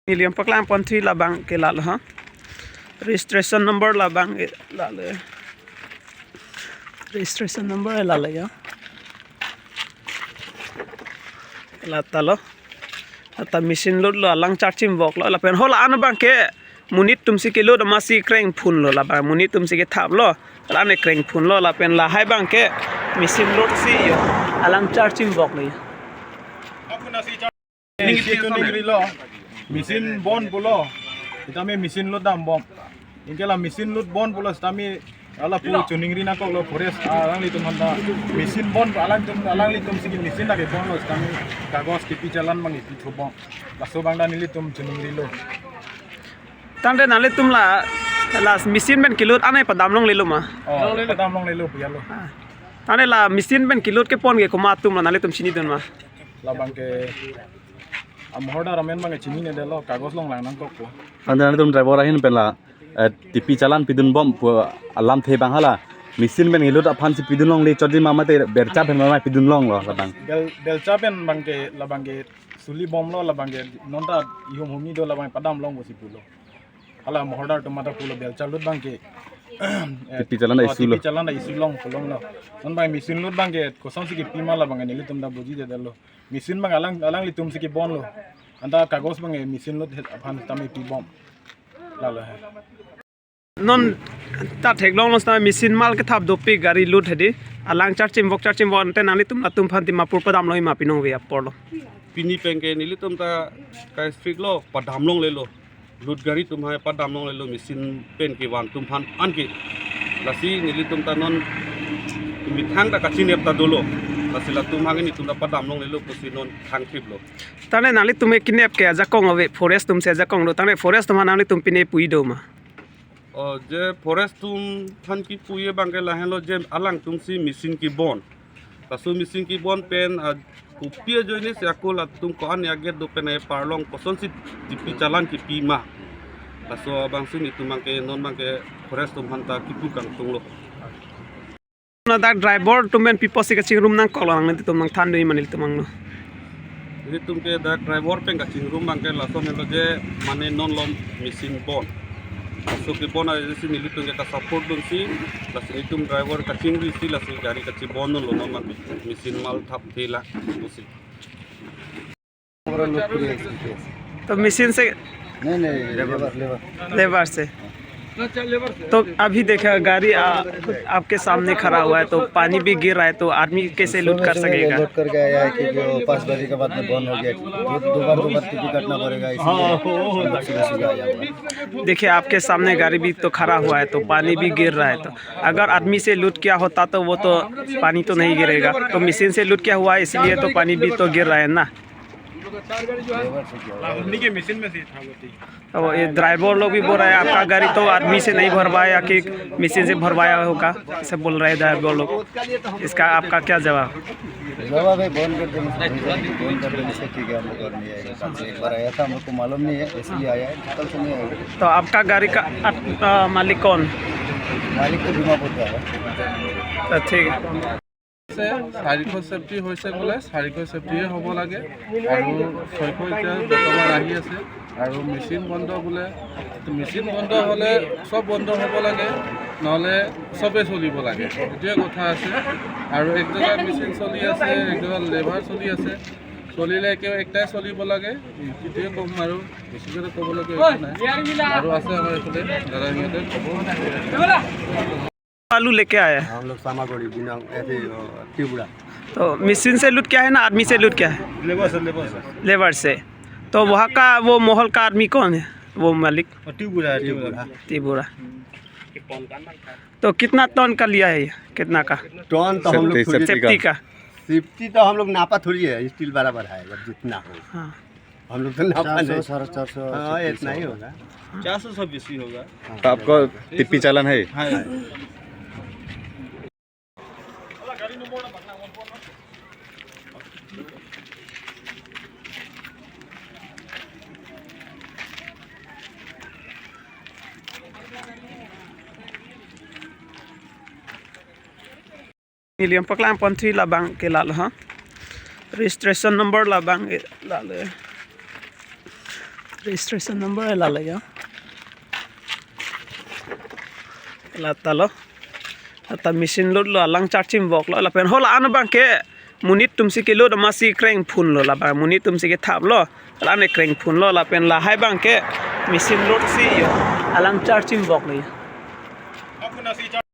Miliam paklang pontri labang ke lalu ha. Registration number labang lalu. Registration number lalu ya. Lata lo. Lata mesin load lo alang charging box lo. Lapen hola anu bang ke munit tumsi ke load masih kreng phun lo labang munit tumsi ke thap lo. Lane kreng phun lo lapen lah hai bang ke mesin load si yo. Alang charging box lo. Aku nasi charging lo. Mesin bon pulo, kita mesin load dam bom. Ingkala mesin load bon pulo, kami ala pu tuning rina kok lo forest alang litum handa. Mesin bon alang litum sigi mesin lagi bon lo, kami kagos kipi jalan mangi pitu bom. Laso bangda nilitum tuning rilo. Tanda nale tum la las mesin ben kilot anai padam long lelo ma. Oh, padam long lelo puya lo. Tanda la mesin ben kilot ke pon ke koma tum la nale tum sini don ma. La bangke Amhorda ramen bang cini ne delo kagos long lang nang kok. Anda tum driver ahin pela tipi jalan pidun bom alam the bang hala mesin ben hilut aphan si pidun long le chodi mama te bercha ben mama pidun long lo labang. Belcha ben bangke labangke suli bom lo labangke nonda ihum humi do labang padam long bosi pulo. Hala amhorda tomata pulo belcha lut bangke tipi jalan da isu long pulong lo. Non bang mesin lut bangke kosong sigi pima labang ni litum da boji de delo. Mesin bang alang litum sigi bon lo. Anda kagos bang mesin lut aphan tami pi bom. Lalu hai. Non ta thek long lo sta mesin mal ke thap dopi gari load hedi alang charging box te nale tum la tum phanti mapur padam loi ma pinong ve apor lo. Pini pengke nili tum ta kai street lo padam long le lo. Load gari tum hai padam long le lo mesin pen ke wan tum phan an ke lasi nili tum ta non mithang ta kachin ep ta dolo. Lasila tum hangin tum ta padam long le lo posi non thang trip lo. Tane nale tum e kinep ke jakong ave forest tum se jakong lo tane forest tum nale tum pine pui do ma. Je forest tum than ki puye bangke lahen lo je alang tum si mesin ki bon. Tasu mesin ki bon pen kupia jo ini se aku la tum ko an ya get do pen e parlong koson si tipi jalan ki pi ma. Tasu bang sin itu bangke non bangke forest tum hanta ki pu kang tung lo. Na da driver tum ben pipo si kaching room nang kolang nang tum nang than doi manil tum ang no. Jadi tum ke da driver pen kaching room bangke laso melo je mane non lom mesin bon. So ke bona jesi nili tum ka support dun si lasu itum driver kaching ri si lasu gari kachi bon lo no man mesin mal thap thela usi. तो machine से नहीं labour से तो अभी देखा गाड़ी आपके सामने खड़ा हुआ है तो पानी भी गिर रहा है तो आदमी कैसे लूट कर सकेगा? लूट करके आया है कि जो 5 बजे के बाद में बंद हो गया, दो बार टिकट काटना पड़ेगा, इसलिए देखिए आपके सामने गाड़ी भी तो खड़ा हुआ है तो पानी भी गिर रहा है तो अगर आदमी से लूट किया होता तो वो तो पानी तो नहीं गिरेगा, तो मशीन से लूट किया हुआ है इसलिए तो पानी भी तो गिर रहा है ना। तो ये ड्राइवर लोग भी बोल रहे हैं आपका गाड़ी तो आदमी से नहीं भरवाया कि मशीन से भरवाया होगा, ऐसे बोल रहे हैं ड्राइवर लोग। इसका आपका क्या जवाब? जवाब है बंद कर देने से ठीक है, हम लोग नहीं आएगा। कल से एक बार आया था, हमको मालूम नहीं है इसलिए आया है, कल से नहीं आएगा। तो आपका गाड़ी का मालिक कौन? मालिक तो बीमापुर का है। तो ठीक है। চাৰিশ চেফটি হৈছে বোলে, চাৰিশ চেফটিয়ে হ'ব লাগে আৰু 600 এতিয়া বৰ্তমান আহি আছে আৰু মেচিন বন্ধ বোলে, মেচিন বন্ধ হ'লে চব বন্ধ হ'ব লাগে, নহ'লে চবেই চলিব লাগে, এইটোৱে কথা আছে। আৰু এক জেগাত মেচিন চলি আছে, এক জেগাত লেবাৰ চলি আছে, চলিলে একেবাৰে একটাই চলিব লাগে, সেইটোৱে ক'ম আৰু বেছিকৈ ক'বলগীয়া একো নাই। আৰু আছে আমাৰ এইফালে দাদা সিহঁতে ক'ব। आलू लेके आया है हम लोग सामागोड़ी त्रिपुरा। तो मशीन से लूट क्या है ना आदमी से लूट क्या है? लेबर से। तो वहाँ का वो महल का आदमी कौन है, वो मालिक? त्रिपुरा। तो कितना टन का लिया है, कितना का टन? तो हम लोग सेफ्टी का सेफ्टी तो हम लोग नापा थोड़ी है, स्टील बराबर है जितना हो। हाँ हम लोग तो नापा नहीं, 450 हाँ इतना ही होगा, 400 से बेसी होगा। तो आपको टिप्पी चालन है? Million paklang pontri labang ke lal ha. Registration number labang lal. Registration number lal ya. La talo. Ata machine load lo alang charging box lo la pen hola anu bang ke munit tumsi ke load masi kreng phun lo la ba munit tumsi ke thap lo la ne kreng phun lo la pen la hai bang ke machine load si yo alang charging box lo.